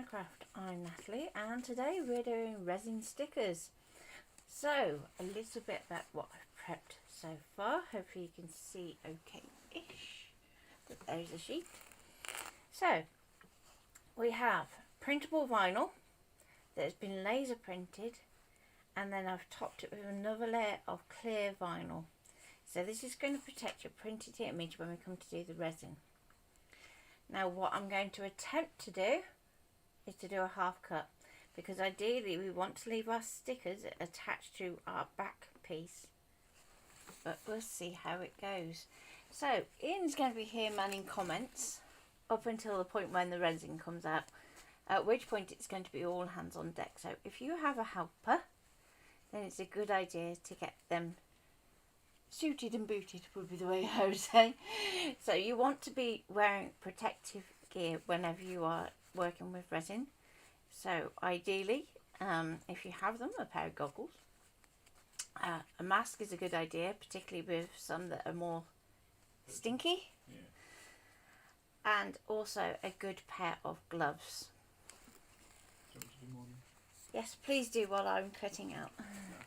Craft. I'm Natalie and today we're doing resin stickers. So a little bit about what I've prepped so far. Hopefully you can see okay-ish. But there's a sheet. So we have printable vinyl that has been laser printed, and then I've topped it with another layer of clear vinyl. So this is going to protect your printed image when we come to do the resin. Now what I'm going to attempt to do is to do a half cut, because ideally we want to leave our stickers attached to our back piece, but we'll see how it goes. So Ian's going to be here manning comments up until the point when the resin comes out, at which point it's going to be all hands on deck. So if you have a helper, then it's a good idea to get them suited and booted, would be the way I would say. So you want to be wearing protective gear whenever you are working with resin. So ideally, if you have them, a pair of goggles. A mask is a good idea, particularly with some that are more stinky. Yeah. And also a good pair of gloves. Do you want to do morning? Yes, please do while I'm cutting out.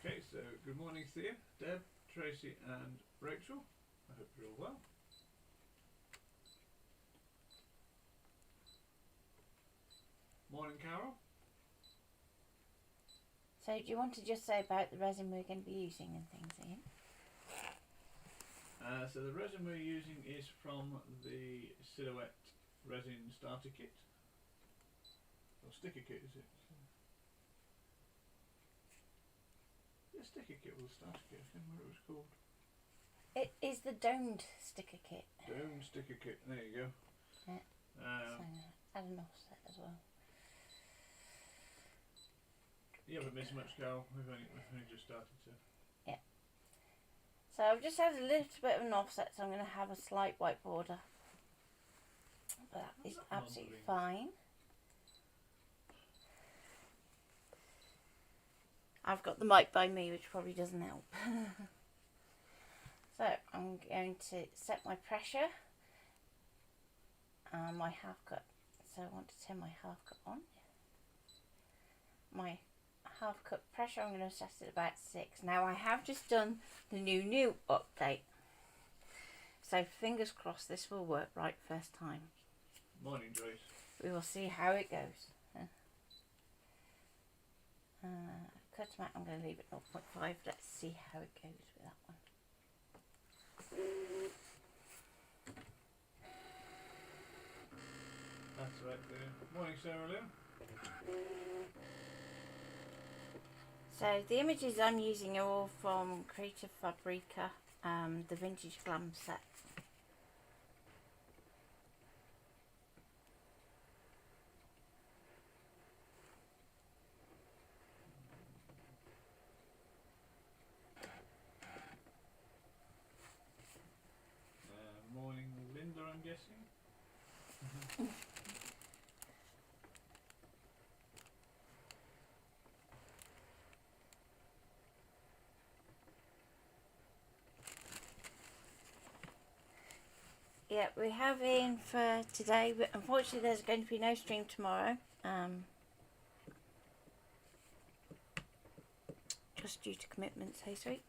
Okay, so good morning Thea, Deb, Tracy and Rachel. I hope you're all well. Morning Carol. So do you want to just say about the resin we're going to be using and things, Ian? So the resin we're using is from the Silhouette Resin Starter Kit. Or Sticker Kit, is it? Yeah, Sticker Kit or Starter Kit, I can't remember what it was called. It is the domed sticker kit. Domed Sticker Kit, there you go. Yeah. So add an offset as well. You haven't missed much, Carol. We've only just started to. Yeah. So I've just had a little bit of an offset, so I'm going to have a slight white border. But that is absolutely fine. I've got the mic by me, which probably doesn't help. So I'm going to set my pressure and my half cut. So I want to turn my half cut on. My half cut pressure, I'm going to set it about 6. Now I have just done the new update, so fingers crossed this will work right first time. Morning Joyce. We will see how it goes. Cut amount, I'm going to leave it 0.5. Let's see how it goes with that one. That's right there. Morning Sarah Lou. So the images I'm using are all from Creative Fabrica, the Vintage Glam set. Morning Linda, I'm guessing. Yeah, we have in for today, but unfortunately there's going to be no stream tomorrow. Just due to commitments, hey sweet.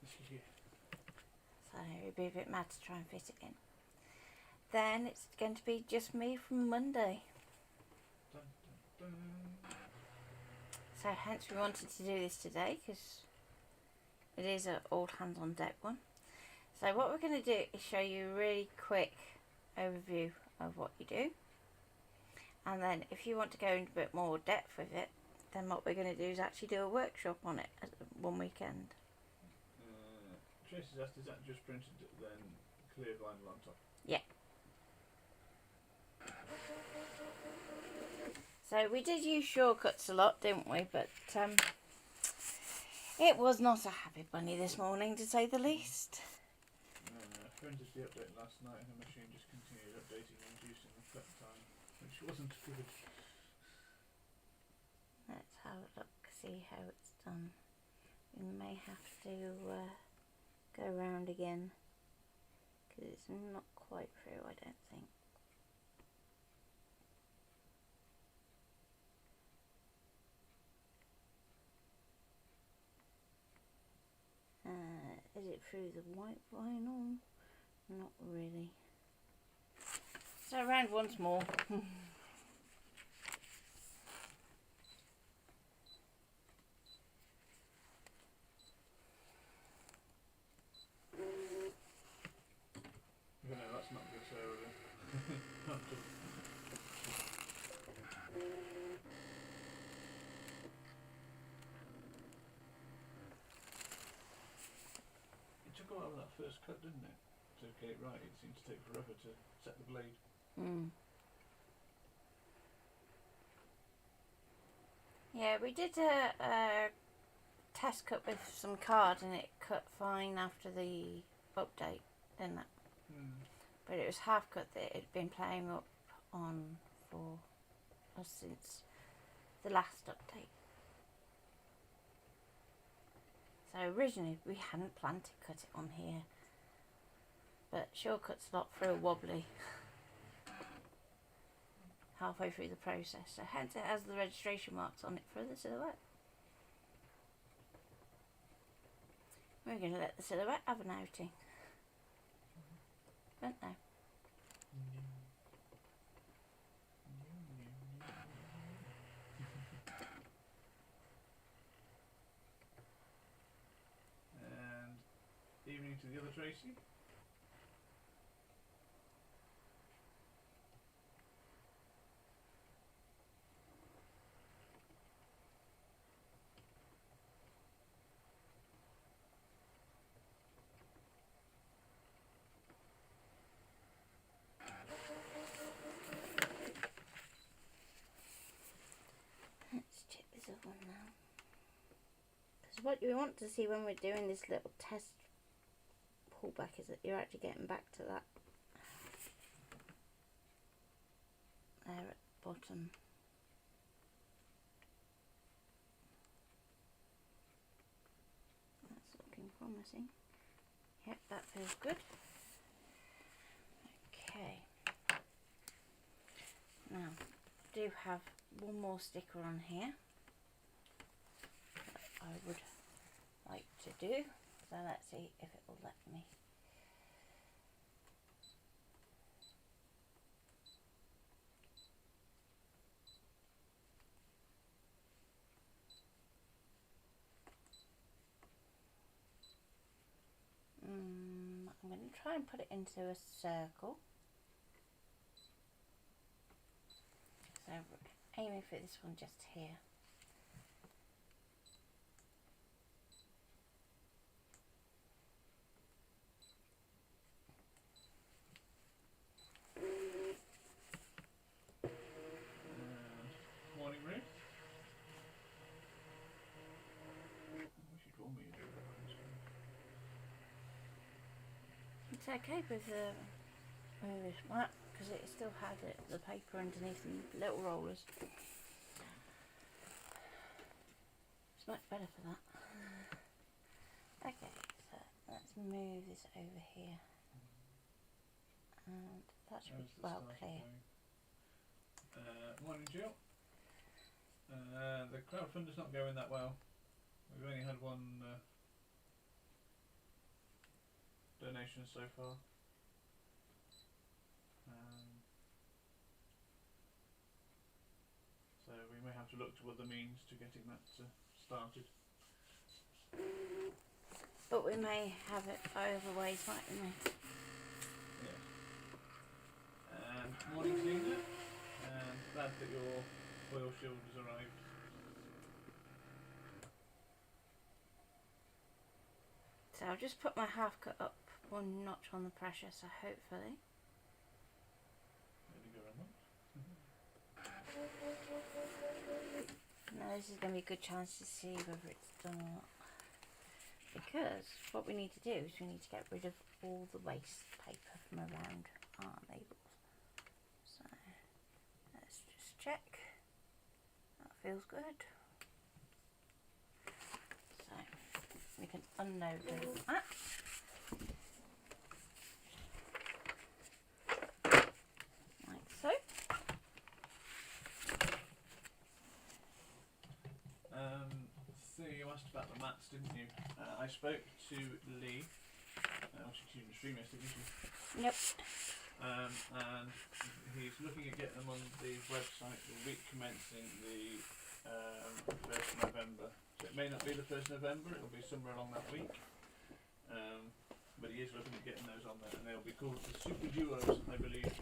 So it'd be a bit mad to try and fit it in. Then it's going to be just me from Monday. Dun, dun, dun. So hence we wanted to do this today, because it is an all hands on deck one. So what we're going to do is show you a really quick overview of what you do, and then if you want to go into a bit more depth with it, then what we're going to do is actually do a workshop on it one weekend. Tracy's asked, is that just printed then clear vinyl on top? Yeah. So we did use shortcuts a lot, didn't we? But it was not a happy bunny this morning, to say the least. Printed the update last night and the machine just continued updating and reducing the prep time, which wasn't good. Let's have a look, see how it's done. We may have to go around again, because it's not quite through, I don't think. through the white vinyl. Not really. So round once more. No, that's not good, Sarah. It took a while with that first cut, didn't it? To get it right, it seemed to take forever to set the blade. Yeah, we did a test cut with some card and it cut fine after the update, didn't it? But it was half cut that it had been playing up on for us since the last update. So originally we hadn't planned to cut it on here, but Shortcut's not through wobbly halfway through the process, so hence it has the registration marks on it for the silhouette. We're going to let the silhouette have an outing, don't they? And evening to the other Tracy. Let's check this other one now. Because what you want to see when we're doing this little test pullback is that you're actually getting back to that there at the bottom. That's looking promising. Yep, that feels good. Okay. Now, I do have one more sticker on here that I would like to do. So let's see if it will let me. I'm going to try and put it into a circle. So we're aiming for this one just here. Morning, Ruth. I wish you'd warn me you do that. It's okay with the mat because it still had the paper underneath and little rollers. It's much better for that. Okay, so let's move this over here. And that should be well clear. Morning, Jill. The crowdfunder's not going that well. We've only had one donation so far. So we may have to look to other means to getting that started. But we may have it either ways, mightn't we? Yes. And morning, Zena. And glad that your oil shield has arrived. So I'll just put my half cut up one notch on the pressure, so hopefully. There we go, Emma. Now this is going to be a good chance to see whether it's done or not. Because what we need to do is we need to get rid of all the waste paper from around our labels. So let's just check. That feels good. So we can unload that. Like so. So you asked about the mats, didn't you? I spoke to Lee she's using stream yesterday, isn't she? Yep. And he's looking at getting them on the website the week commencing the 1st of November. So it may not be the 1st of November, it'll be somewhere along that week. But he is looking at getting those on there, and they'll be called the Super Duos, I believe.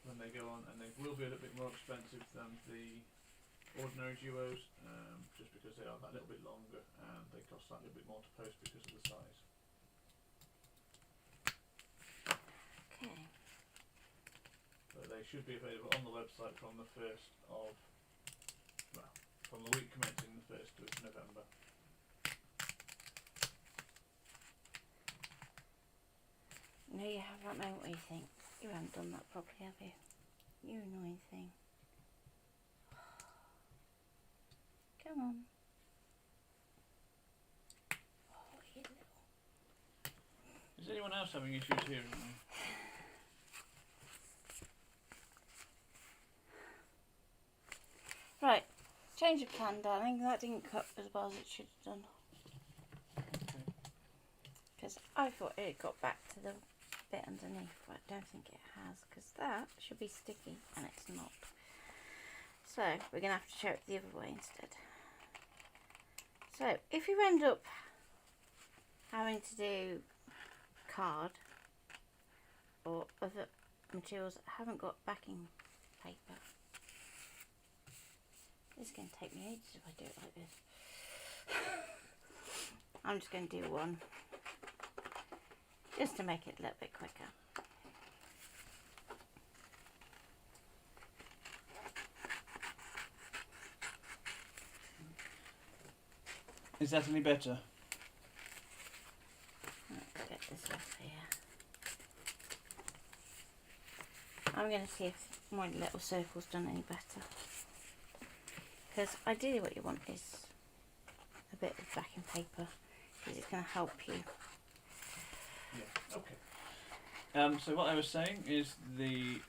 When they go on, and they will be a little bit more expensive than the ordinary duos, just because they are that little bit longer and they cost that little bit more to post because of the size. Okay. But they should be available on the website from the 1st of, well, from the week commencing the 1st of November. No, you haven't known what you think. You haven't done that properly, have you? You annoying thing. Come on. Oh, you little. Is anyone else having issues hearing me? Right, change of plan, darling. That didn't cut as well as it should have done. Because I thought it got back to the bit underneath, but I don't think it has, because that should be sticky and it's not. So we're going to have to show it the other way instead. So if you end up having to do card or other materials that haven't got backing paper, this is going to take me ages if I do it like this. I'm just going to do one, just to make it a little bit quicker. Is that any better? Let's get this off here. I'm going to see if my little circle's done any better. Because ideally what you want is a bit of backing paper, because it's going to help you. Yeah, okay. So what I was saying is the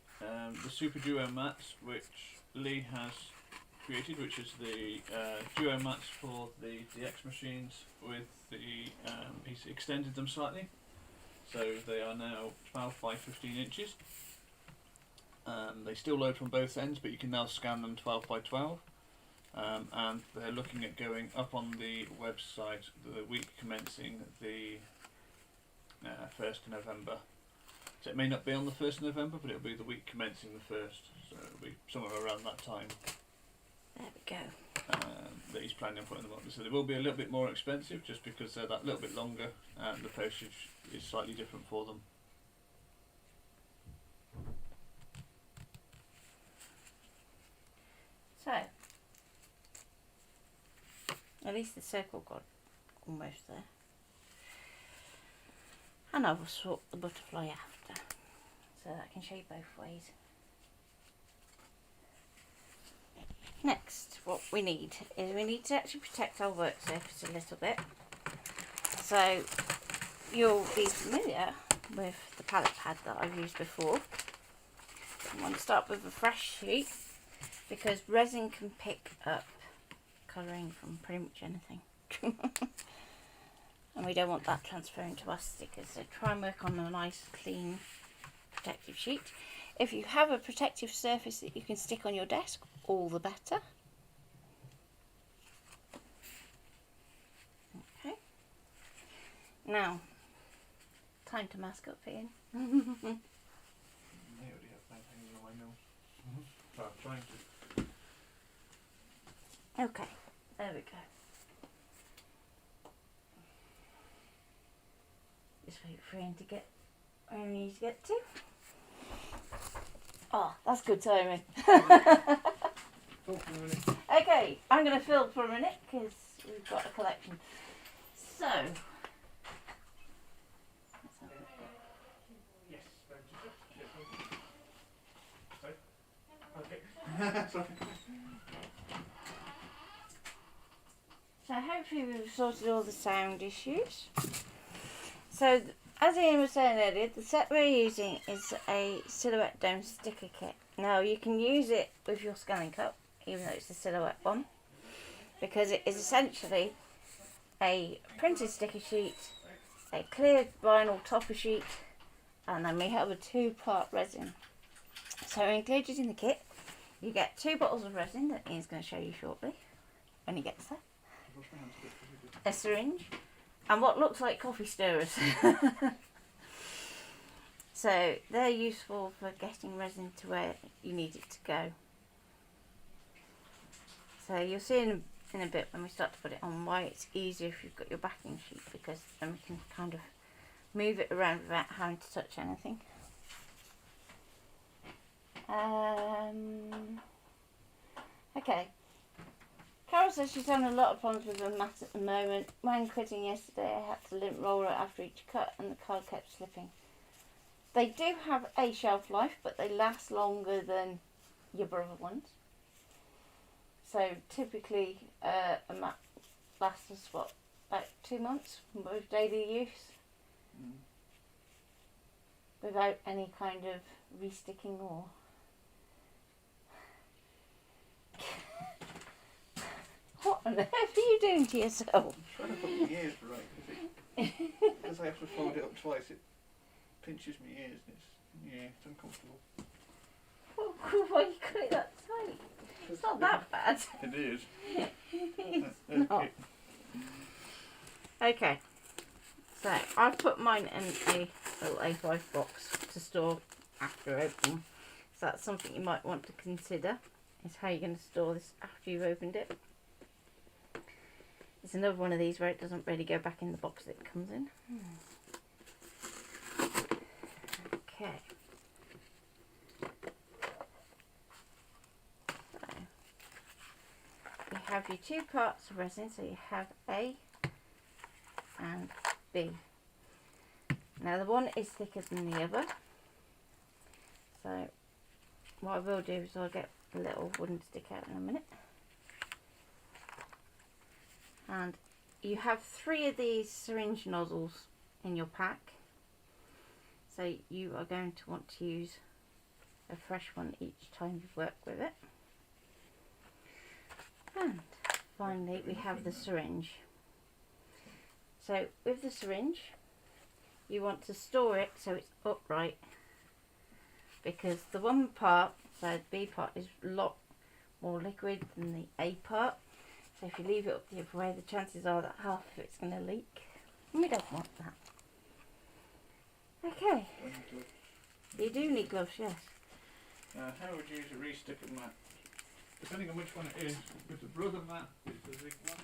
Super Duo mats, which Lee has created, which is the Duo mats for the DX machines with the, he's extended them slightly. So they are now 12 by 15 inches. They still load from both ends, but you can now scan them 12 by 12. And they're looking at going up on the website the week commencing the 1st of November. So it may not be on the 1st of November, but it'll be the week commencing the 1st. So it'll be somewhere around that time. There we go. That he's planning on putting them on. So they will be a little bit more expensive just because they're that little bit longer and the postage is slightly different for them. So, at least the circle got almost there. And I will swap the butterfly after, so that I can show you both ways. Next, what we need is we need to actually protect our work surface a little bit. So you'll be familiar with the palette pad that I've used before. I want to start with a fresh sheet because resin can pick up colouring from pretty much anything. And we don't want that transferring to our stickers, so try and work on a nice clean protective sheet. If you have a protective surface that you can stick on your desk, all the better. Okay. Now, time to mask up, Ian. I already have paint hanging on my nose. Well, I'm trying to. Okay, there we go. Just wait for Ian to get where he needs to get to. Oh, that's good timing. Okay, I'm going to fill for a minute because we've got a collection. So, let's have a look. Yes, sorry. Okay. Sorry. So hopefully we've sorted all the sound issues. So as Ian was saying earlier, the set we're using is a silhouette dome sticker kit. Now you can use it with your scanning cup, even though it's a silhouette one, because it is essentially a printed sticker sheet, a clear vinyl topper sheet, and then we have a 2-part resin. So included in the kit, you get 2 bottles of resin that Ian's going to show you shortly when he gets there, a syringe, and what looks like coffee stirrers. So they're useful for getting resin to where you need it to go. So you'll see in a bit when we start to put it on why it's easier if you've got your backing sheet, because then we can kind of move it around without having to touch anything. Okay. Carol says she's having a lot of problems with her mat at the moment. When quitting yesterday, I had to lint roll it after each cut and the card kept slipping. They do have a shelf life, but they last longer than your brother ones. So typically a mat lasts us, what, about 2 months with daily use? Without any kind of resticking or... What on earth are you doing to yourself? I'm trying to put my ears right, because I have to fold it up twice. It pinches my ears and it's uncomfortable. Why you cut it that tight? It's not that bad. It is. It's not. Okay, so I've put mine in a little A5 box to store after opening. So that's something you might want to consider, is how you're going to store this after you've opened it. It's another one of these where it doesn't really go back in the box that it comes in. Okay. So you have your 2 parts of resin, so you have A and B. Now the one is thicker than the other. So what I will do is I'll get a little wooden stick out in a minute. And you have 3 of these syringe nozzles in your pack, so you are going to want to use a fresh one each time you work with it. And finally we have the syringe. So with the syringe you want to store it so it's upright, because the one part, so the B part, is a lot more liquid than the A part. So if you leave it up the other way, the chances are that half of it's going to leak. And we don't want that. Okay. You do need gloves, yes. How would you use a re-sticker mat? Depending on which one it is. With the brother mat, it's the zig one.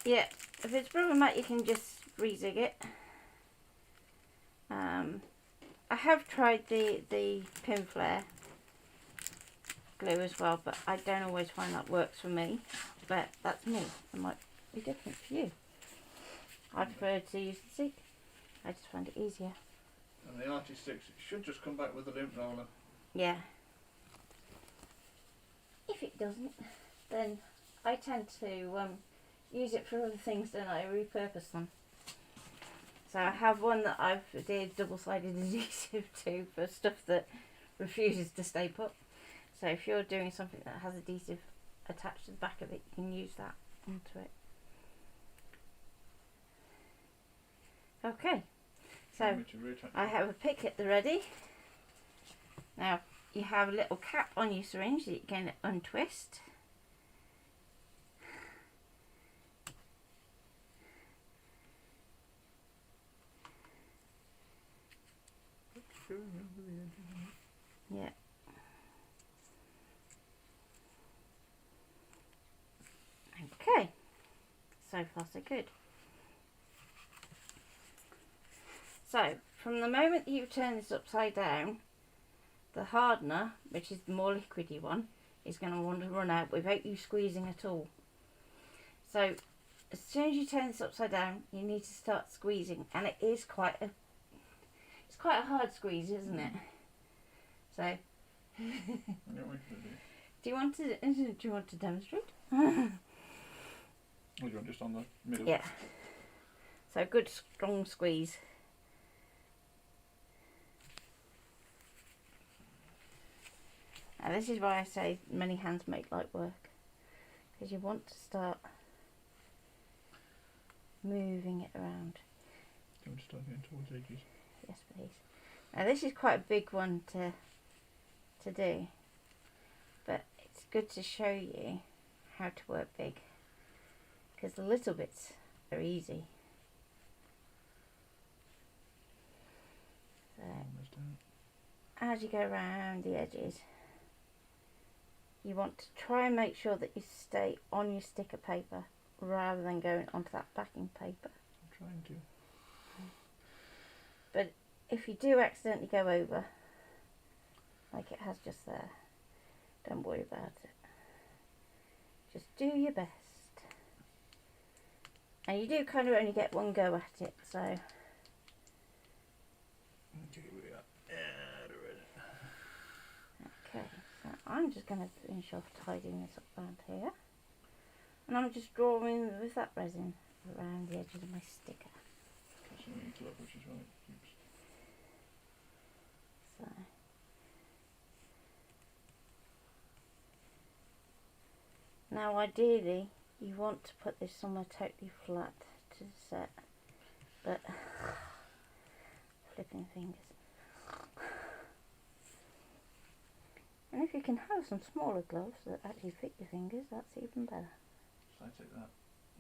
Yeah, if it's brother mat, you can just re-zig it. I have tried the pin flare glue as well, but I don't always find that works for me. But that's me. It might be different for you. I prefer to use the zig. I just find it easier. And the artist sticks, it should just come back with a lint roller. Yeah. If it doesn't, then I tend to use it for other things, then I repurpose them. So I have one that I've did double-sided adhesive to for stuff that refuses to stay put. So if you're doing something that has adhesive attached to the back of it, you can use that onto it. Okay, so I have a pick at the ready. Now you have a little cap on your syringe that you can untwist. Yeah. Okay, so far so good. So from the moment that you turn this upside down, the hardener, which is the more liquidy one, is going to want to run out without you squeezing at all. So as soon as you turn this upside down, you need to start squeezing, and it is quite a hard squeeze, isn't it? So do you want to demonstrate? We're going just on the middle. Yeah. So good strong squeeze. Now this is why I say many hands make light work, because you want to start moving it around. Do you want to start getting towards edges? Yes, please. Now this is quite a big one to do, but it's good to show you how to work big, because the little bits are easy. So Almost done. as you go around the edges, you want to try and make sure that you stay on your sticker paper rather than going onto that backing paper. I'm trying to. But if you do accidentally go over, like it has just there, don't worry about it. Just do your best. And you do kind of only get one go at it, so. Okay, we are out of it. Okay, so I'm just going to finish off tidying this up around here. And I'm just drawing with that resin around the edges of my sticker. Okay, so we need to look, which is right. Oops. So. Now ideally you want to put this somewhere totally flat to set, but flipping fingers. And if you can have some smaller gloves that actually fit your fingers, that's even better. So I take that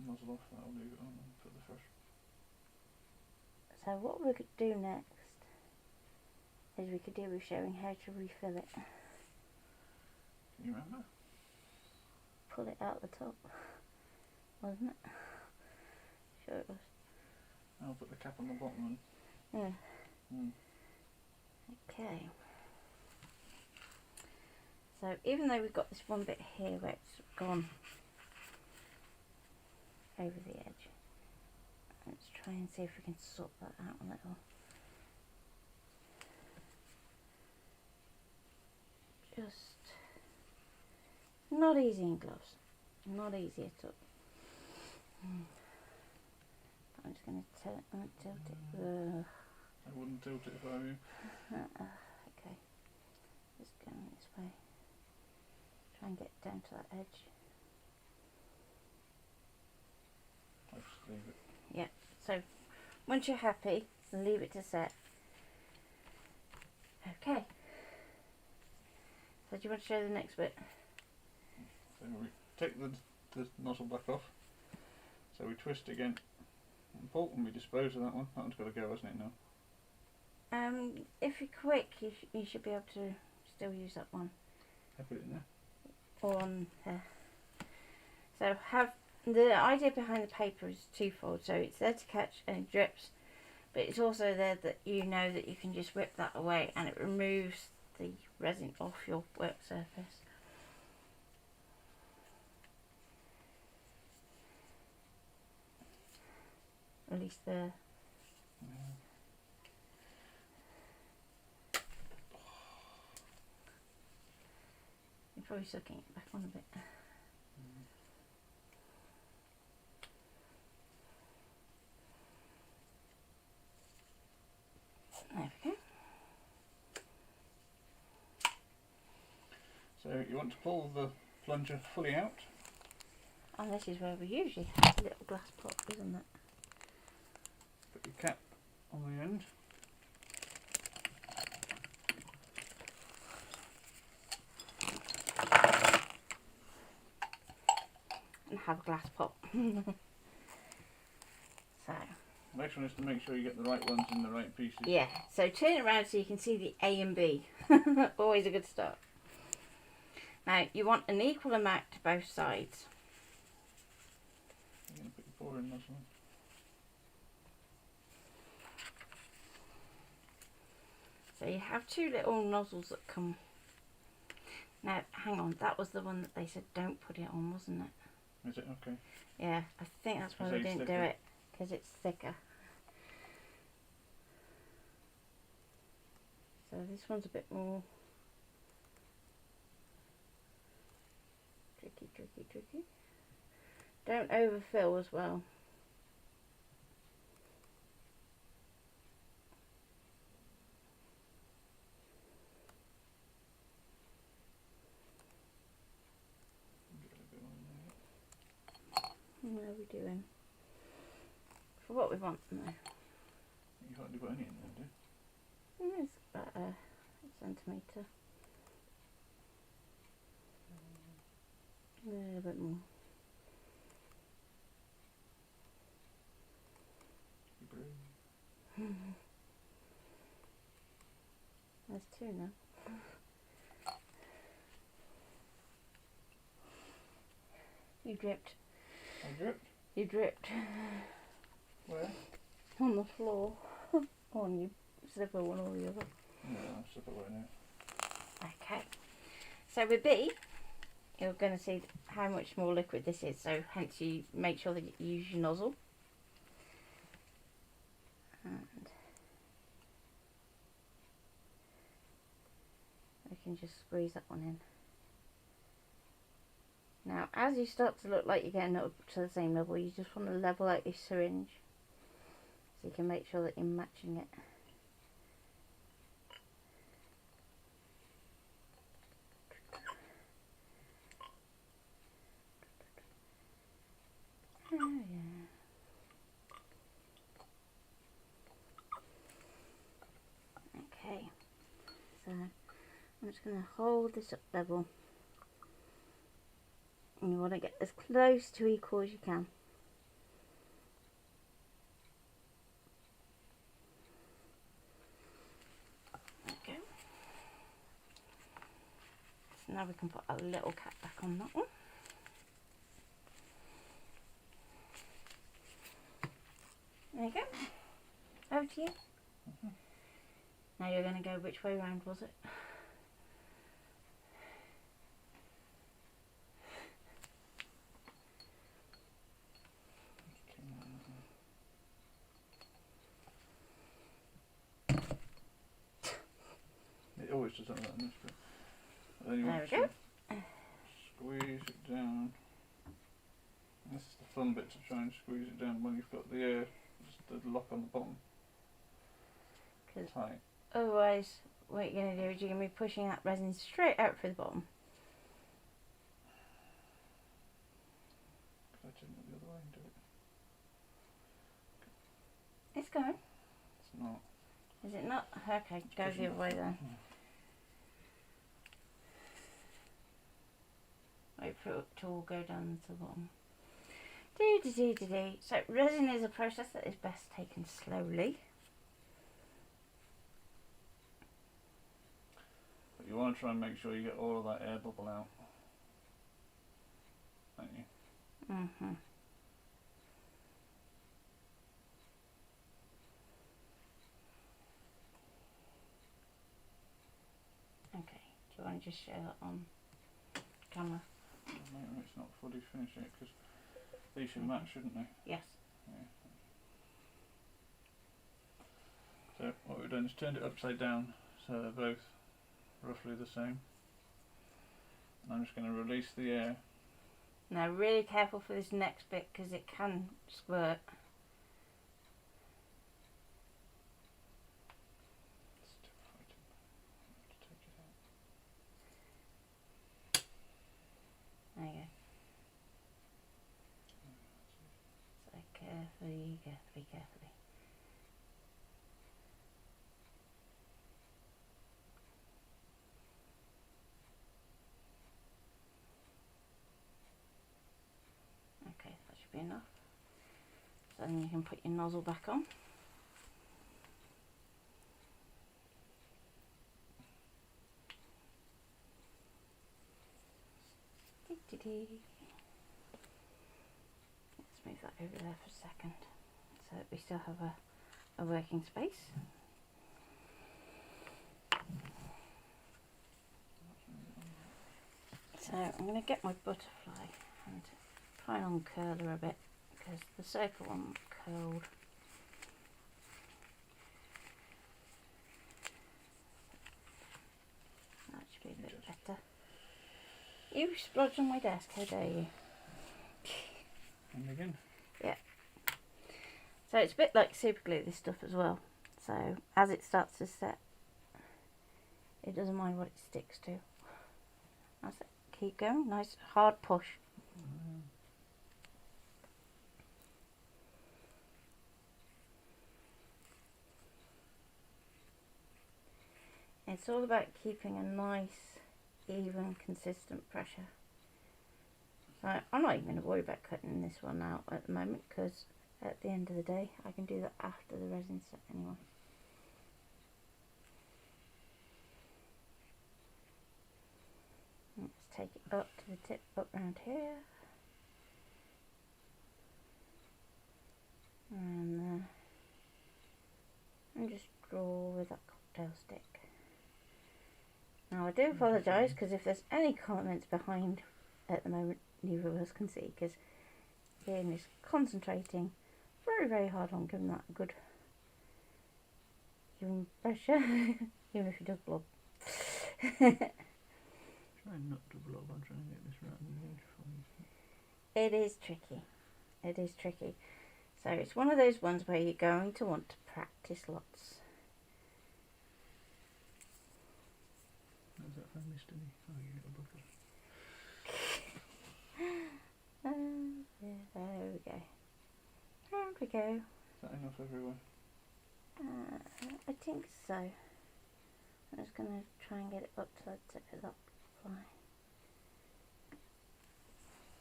nozzle off, that'll do it on and put the first. So what we could do next is we could do with showing how to refill it. Can you remember? Pull it out the top, wasn't it? Sure it was. I'll put the cap on the bottom then. Yeah. Mm. Okay. So even though we've got this one bit here where it's gone over the edge, let's try and see if we can sort that out a little. Just not easy in gloves, not easy at all. I'm just going to tilt it. I wouldn't tilt it if I were you. Okay, just going this way. Try and get down to that edge. I'll just leave it. Yeah, so once you're happy, leave it to set. Okay. So do you want to show the next bit? So we take the nozzle back off. So we twist again and pull, and we dispose of that one. That one's got to go, hasn't it now? If you're quick, you should be able to still use that one. I put it in there. On there. So the idea behind the paper is twofold. So it's there to catch any drips, but it's also there that you know that you can just whip that away and it removes the resin off your work surface. At least the you're probably sucking it back on a bit. There we go. So you want to pull the plunger fully out. And this is where we usually have a little glass pot, isn't it? Put your cap on the end. And have a glass pot. So. Next one is to make sure you get the right ones in the right pieces. Yeah, so turn it around so you can see the A and B. Always a good start. Now, you want an equal amount to both sides. You're going to put your pouring nozzle on. So you have two little nozzles that come. Now, hang on, that was the one that they said don't put it on, wasn't it? Is it? Okay. Yeah, I think that's why Is we it didn't do thicker? it, because it's thicker. So this one's a bit more tricky. Don't overfill as well. Get a bit on there. What are we doing? for what we want. No. You hardly put any in there, do you? It's about a centimetre. A little bit more. There's two now. You dripped. I dripped? You dripped. Where? On the floor. On your slipper, one or the other. Yeah, I'll slip it away now. Okay. So with B, you're going to see how much more liquid this is. So hence you make sure that you use your nozzle. And we can just squeeze that one in. Now, as you start to look like you're getting up to the same level, you just want to level out your syringe so you can make sure that you're matching it. Oh yeah. Okay, so I'm just going to hold this up level. And you want to get as close to equal as you can. Okay. So now we can put a little cap back on that one. There you go. Over to you. Now you're going to go which way round, was it? It always does something like this, but then you There want we to go. squeeze it down. This is the fun bit, to try and squeeze it down when you've got the air, just the lock on the bottom. Tight. Otherwise, what you're going to do is you're going to be pushing that resin straight out through the bottom. I didn't go the other way and do it. It's going. It's not. Is it not? Okay, go the other way then. Wait for it to all go down to the bottom. So resin is a process that is best taken slowly. But you want to try and make sure you get all of that air bubble out. Don't you? Mhm. Okay. Do you want to just show that on camera? Maybe it's not fully finished yet, because these should match, shouldn't they? Yes. Yeah. So what we've done is turned it upside down, so they're both roughly the same. And I'm just going to release the air. Now, really careful for this next bit because it can squirt. Still fighting. I have to take it out. There you go. So carefully, carefully, carefully. Okay, that should be enough. So then you can put your nozzle back on. Let's move that over there for a second so that we still have a working space. So I'm going to get my butterfly and try and uncurl her a bit because the circle one curled. That should be a bit better. You splodge on my desk, how dare you? And again. Yeah. So it's a bit like super glue, this stuff as well. So as it starts to set, it doesn't mind what it sticks to. That's it. Keep going. Nice hard push. It's all about keeping a nice, even, consistent pressure. So I'm not even going to worry about cutting this one out at the moment, because at the end of the day I can do that after the resin set anyway. Let's take it up to the tip, up round here. And just draw with that cocktail stick. Now I do apologise, because if there's any comments behind at the moment, neither of us can see, because Ian is concentrating very, very hard on giving that a good even pressure, even if he does blob. Try not to blob. I'm trying to get this right on the edge for you. It is tricky. It is tricky. So it's one of those ones where you're going to want to practice lots. Has that found missed any? Oh, you little bugger. Yeah, there we go. There we go. Is that enough everywhere? I think so. I'm just going to try and get it up to the tip of that fly.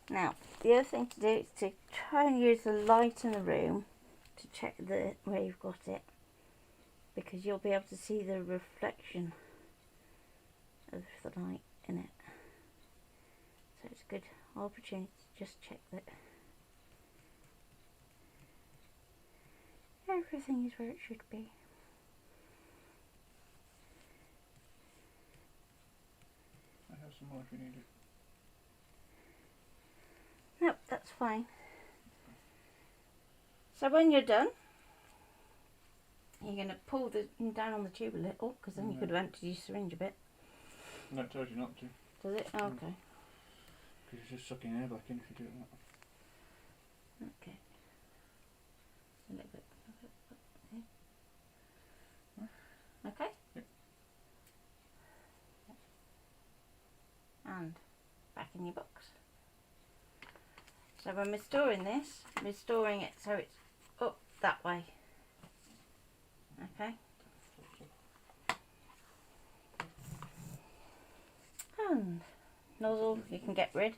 Now, the other thing to do is to try and use the light in the room to check where you've got it, because you'll be able to see the reflection of the light in it. So it's a good opportunity to just check that everything is where it should be. I have some more if you need it. Nope, that's fine. So when you're done, you're going to pull down on the tube a little, because then you could have emptied your syringe a bit. No, it tells you not to. Does it? Oh, okay. Because it's just sucking air back in if you do that. Okay. A little bit. Okay. Yep. And back in your box. So when we're storing this, we're storing it so it's up that way. Okay. And nozzle you can get rid.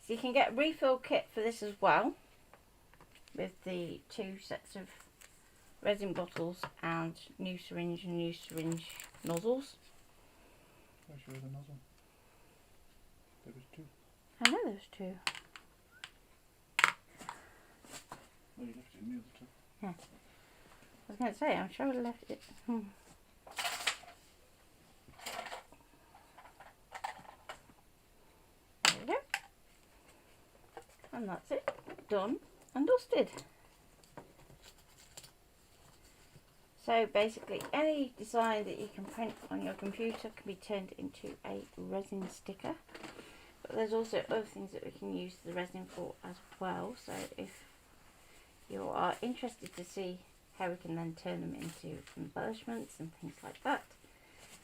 So you can get a refill kit for this as well, with the 2 sets of resin bottles and new syringe nozzles. Where's your other nozzle? There was 2. I know there's 2. Oh, you left it in the other 2. Yeah. I was going to say, I'm sure I left it. There we go. And that's it. Done and dusted. So basically any design that you can print on your computer can be turned into a resin sticker. But there's also other things that we can use the resin for as well. So if you are interested to see how we can then turn them into embellishments and things like that,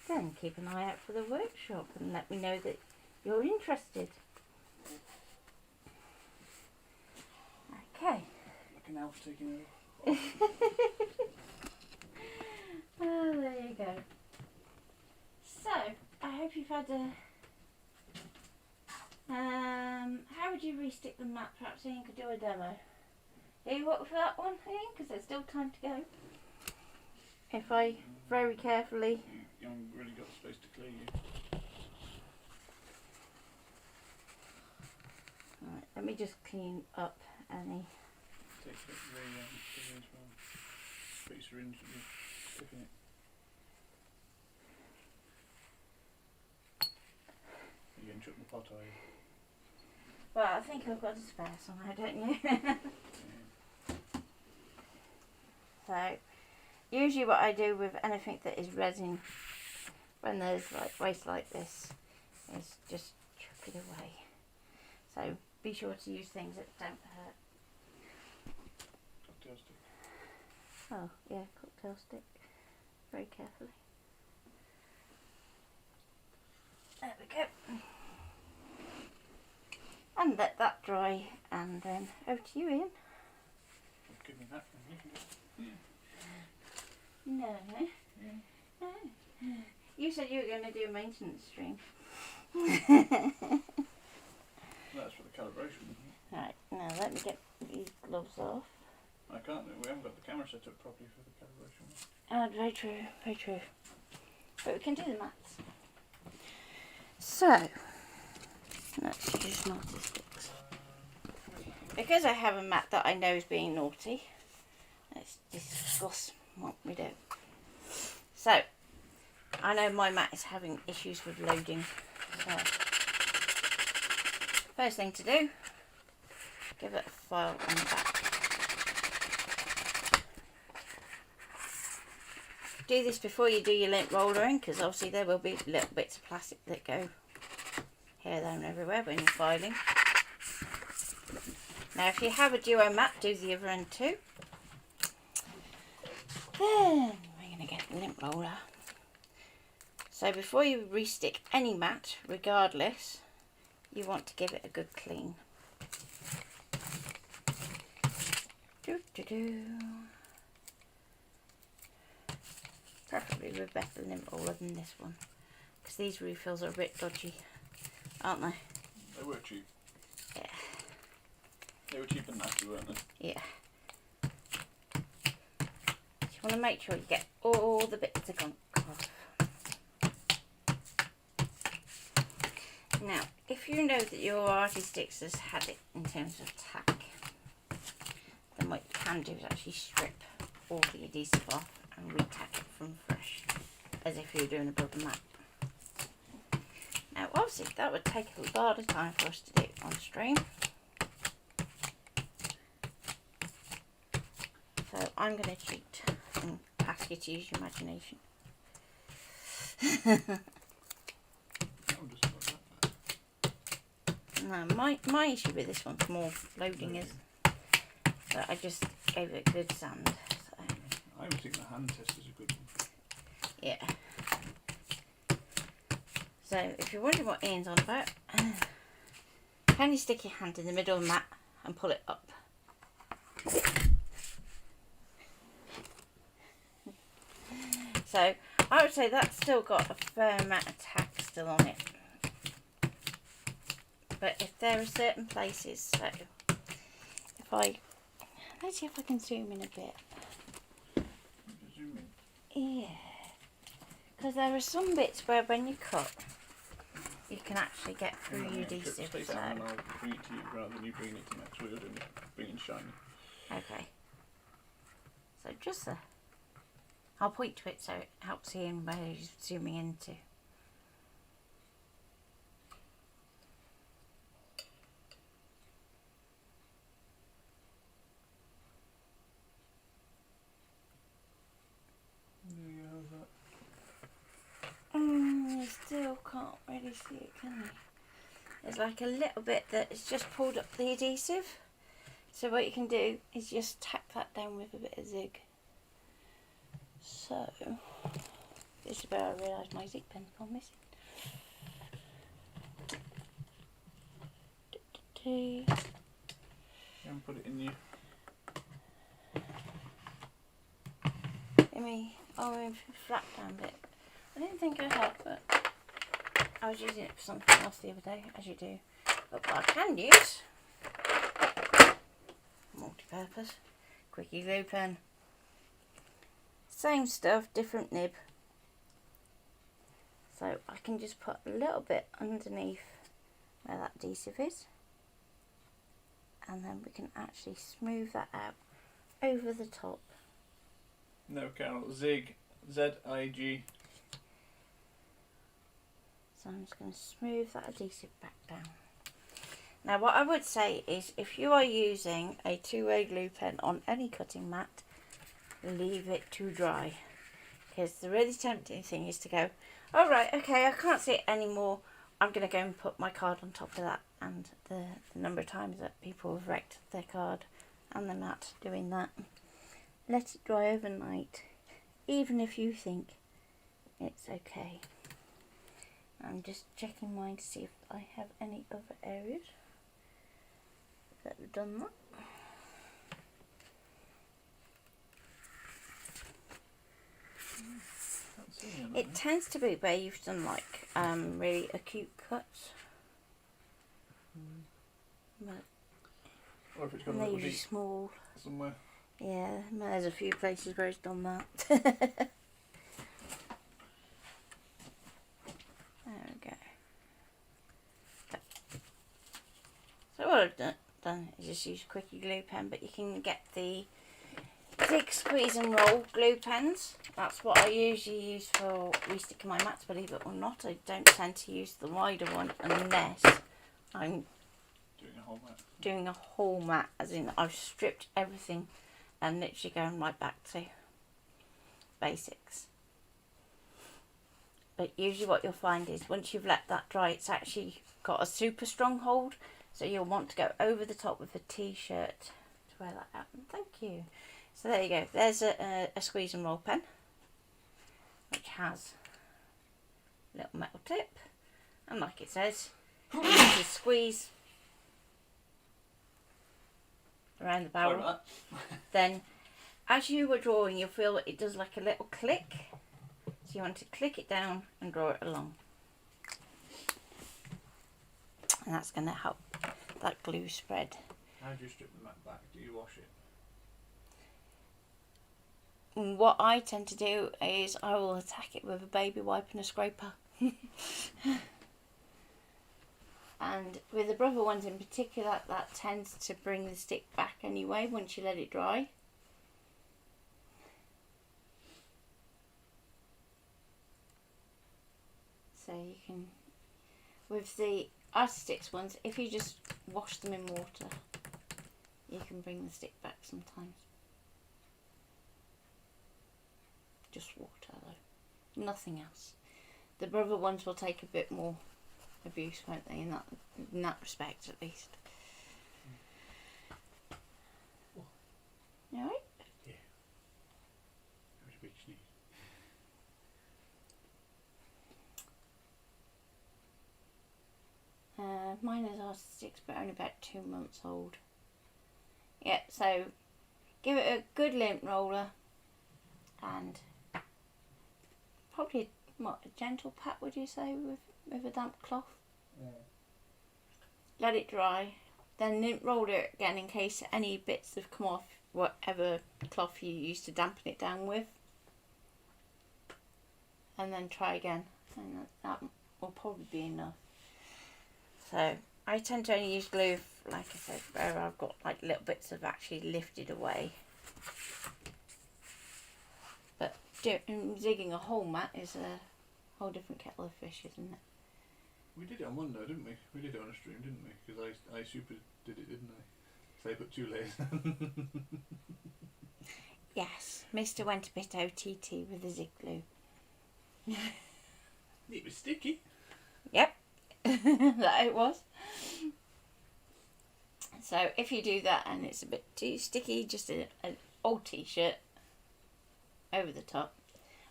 then keep an eye out for the workshop and let me know that you're interested. Okay. Like an elf taking over. Oh, there you go. So, I hope you've had a... how would you restick the mat? Perhaps Ian could do a demo. Are you up for that one, Ian? Because there's still time to go. If I very carefully... You haven't really got space to clear you. Right, let me just clean up any... Take the thing as well. Put your syringe and you're sticking it. You're going to chuck the pot, are you? Well, I think I've got a spare somewhere, don't you? Yeah. So, usually what I do with anything that is resin, when there's like waste like this, is just chuck it away. So, be sure to use things that don't hurt. Cocktail stick. Oh, yeah, cocktail stick. Very carefully. There we go. And let that dry, and then over to you, Ian. Give me that and you can do it. No. Yeah. No. You said you were going to do a maintenance stream. That's for the calibration, isn't it? Right, now let me get these gloves off. I can't. We haven't got the camera set up properly for the calibration. Very true, very true. But we can do the maths. So, let's use naughty sticks. Because I have a mat that I know is being naughty, let's discuss what we do. So, I know my mat is having issues with loading. So, first thing to do, give it a file on the back. Do this before you do your lint rollering, because obviously there will be little bits of plastic that go here, there and everywhere when you're filing. Now if you have a duo mat, do the other end too. Then we're going to get the lint roller. So before you restick any mat, regardless, you want to give it a good clean. Preferably with better lint roller than this one, because these refills are a bit dodgy, aren't they? They were cheap. Yeah. They were cheap and nasty, weren't they? Yeah. You want to make sure you get all the bits of gunk off. Now, if you know that your arty sticks has had it in terms of tack, then what you can do is actually strip all the adhesive off and re-tack it from fresh, as if you were doing above the mat. Now obviously that would take a lot of time for us to do on stream, so I'm going to cheat and ask you to use your imagination. No, my issue with this one's more loading is that I just gave it a good sand. I would think the hand test is a good one. Yeah. So if you're wondering what Ian's on about, can you stick your hand in the middle of the mat and pull it up? So I would say that's still got a fair amount of tack still on it. But if there are certain places, so let's see if I can zoom in a bit. Zoom in. Yeah, because there are some bits where when you cut, you can actually get through your adhesive. Take that and I'll bring it to you rather than you bringing it to me, because we're doing it, bringing shiny. Okay. So just there. I'll point to it so it helps Ian where he's zooming into. You still can't really see it, can you? There's like a little bit that is just pulled up the adhesive. So what you can do is just tack that down with a bit of zig. So, this is where I realised my zig pen's gone missing. And put it in you. Flat down bit. I didn't think I had, but I was using it for something else the other day, as you do. But what I can use, multi-purpose, quickie glue pen. Same stuff, different nib. So I can just put a little bit underneath where that adhesive is. And then we can actually smooth that out over the top. No, Carol, zig, Z-I-G. So I'm just going to smooth that adhesive back down. Now what I would say is if you are using a two-way glue pen on any cutting mat, leave it to dry. Because the really tempting thing is to go, oh right, okay, I can't see it anymore. I'm going to go and put my card on top of that. And the number of times that people have wrecked their card and the mat doing that. Let it dry overnight, even if you think it's okay. I'm just checking mine to see if I have any other areas that have done that. That's thingy on It tends to be where you've done like really acute cuts. But Or if it's got a and they're little usually deep small. somewhere. Yeah, there's a few places where it's done that. There we go. So what I've done is just use a quickie glue pen, but you can get the Dig, Squeeze and Roll glue pens. That's what I usually use for resticking my mats, believe it or not. I don't tend to use the wider one unless I'm Doing a whole mat. doing a whole mat, as in I've stripped everything and literally going right back to basics. But usually what you'll find is once you've let that dry, it's actually got a super strong hold, so you'll want to go over the top with a t-shirt to wear that out. Thank you. So there you go, there's a squeeze and roll pen which has a little metal tip, and like it says, you need to squeeze around the barrel. Sorry about Then as you were drawing, you'll feel that it does like a little click, so you want to click it down and draw it along, and that's going to help that glue spread. How do you strip the mat back? Do you wash it? And what I tend to do is I will attack it with a baby wipe and a scraper. And with the brother ones in particular, that tends to bring the stick back anyway once you let it dry. So you can, with the Artistics ones, if you just wash them in water, you can bring the stick back sometimes. Just water though, nothing else. The brother ones will take a bit more abuse, won't they, in that respect at least. You alright? Yeah. How much bleach do you need? Mine is Artistics, but only about 2 months old. Yeah, so give it a good lint roller and probably a gentle pat, would you say, with a damp cloth. Let it dry, then lint roll it again in case any bits have come off whatever cloth you used to dampen it down with, and then try again, and that will probably be enough. So I tend to only use glue, like I said, where I've got like little bits have actually lifted away. But zigging a whole mat is a whole different kettle of fish, isn't it? We did it on one though, didn't we? We did it on a stream, didn't we? Because I super did it, didn't I? So I put 2 layers. Yes, Mr. went a bit OTT with the zig glue. It was sticky. Yep, that it was. So if you do that and it's a bit too sticky, just an old t-shirt over the top.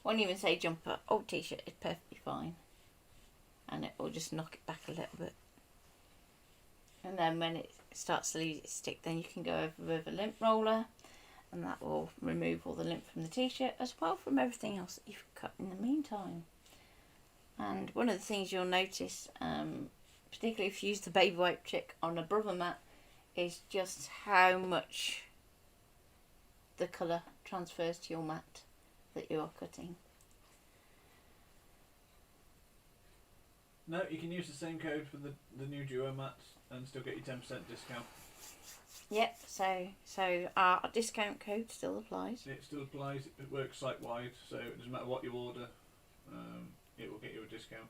Won't even say jumper, old t-shirt is perfectly fine. And it will just knock it back a little bit. And then when it starts to lose its stick, then you can go over with a lint roller, and that will remove all the lint from the t-shirt as well from everything else that you've cut in the meantime. And one of the things you'll notice, particularly if you use the baby wipe trick on a brother mat, is just how much the colour transfers to your mat that you are cutting. No, you can use the same code for the new duo mats and still get your 10% discount. Yep, so our discount code still applies. It still applies, it works site wide, so it doesn't matter what you order, it will get you a discount.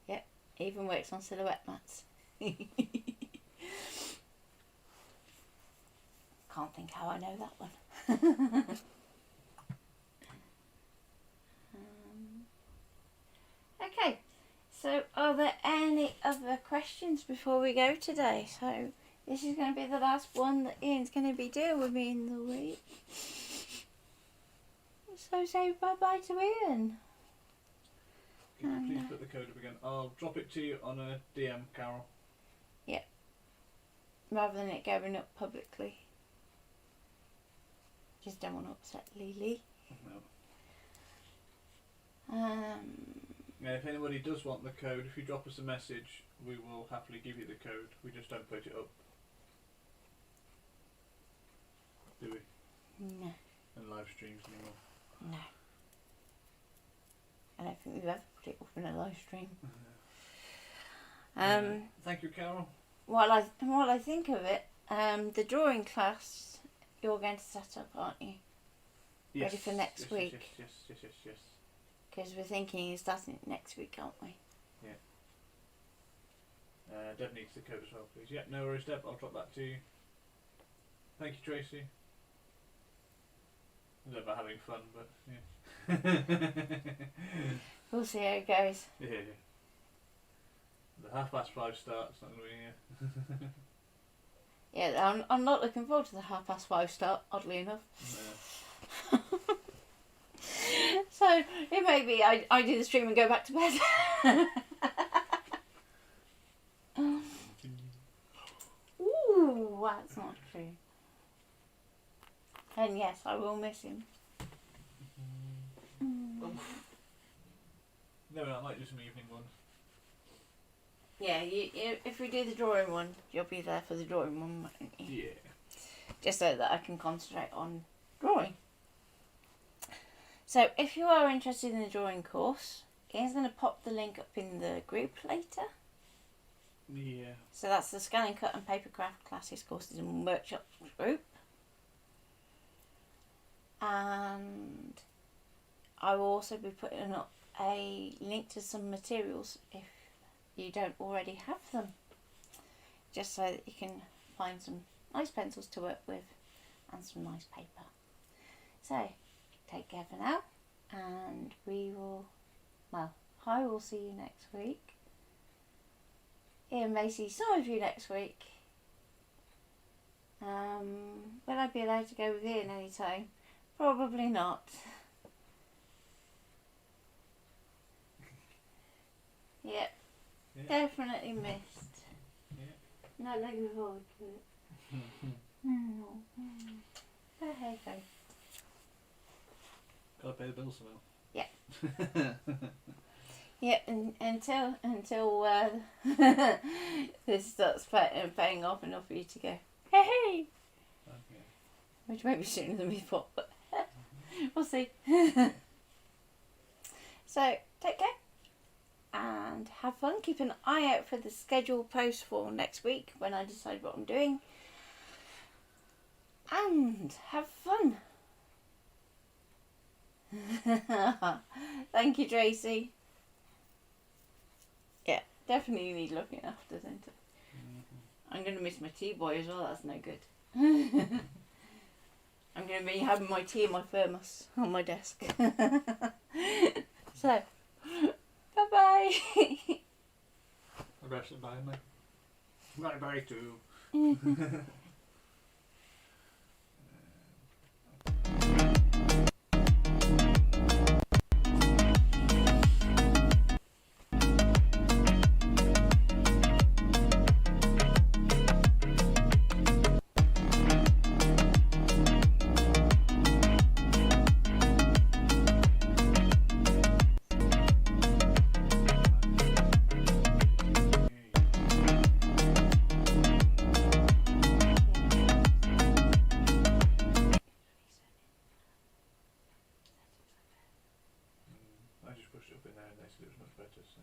Yep, even works on silhouette mats. Can't think how I know that one. Okay, so are there any other questions before we go today? So this is going to be the last one that Ian's going to be doing with me in the week. So say bye-bye to Ian. Can you please put the code up again? I'll drop it to you on a DM, Carol. Yep. Rather than it going up publicly. Just don't want to upset Lily. Yeah, if anybody does want the code, if you drop us a message, we will happily give you the code. We just don't put it up, do we? No. In live streams anymore. No. I don't think we've ever put it up in a live stream. Thank you, Carol. While I think of it, the drawing class you're going to set up, aren't you? Yes. Ready for next week? Yes. Because we're thinking of starting it next week, aren't we? Yeah. Deb needs the code as well, please. Yeah, no worries, Deb. I'll drop that to you. Thank you, Tracy. I don't know about having fun, but yeah. We'll see how it goes. Yeah. The 5:30 start. It's not going to be. Yeah, I'm not looking forward to the 5:30 start, oddly enough. No. So it may be I do the stream and go back to bed. Ooh, that's not true. And yes, I will miss him. No, I might do some evening ones. Yeah, you, if we do the drawing one, you'll be there for the drawing one, won't you? Yeah. Just so that I can concentrate on drawing. So if you are interested in the drawing course, Ian's going to pop the link up in the group later. Yeah. So that's the Scanning, Cut and Paper Craft Classes Courses and Workshops group. And I will also be putting up a link to some materials if you don't already have them. Just so that you can find some nice pencils to work with and some nice paper. So, take care for now, and I will see you next week. Ian may see some of you next week. Will I be allowed to go with Ian anytime? Probably not. Yep, Yeah. definitely missed. Yeah. Not looking forward to it. But hey ho. Gotta pay the bills now. Yeah. Yeah, and until this starts paying off enough for you to go, hey! Okay. Which may be sooner than we thought, but we'll see. So, take care and have fun. Keep an eye out for the schedule post for next week when I decide what I'm doing. And have fun. Thank you, Tracy. Yeah, definitely need looking after, don't it? I'm going to miss my tea boy as well, that's no good. I'm going to be having my tea in my thermos on my desk. So, bye-bye. I rest it by me. Bye-bye too. I just pushed it up in there and they said it was much better, so.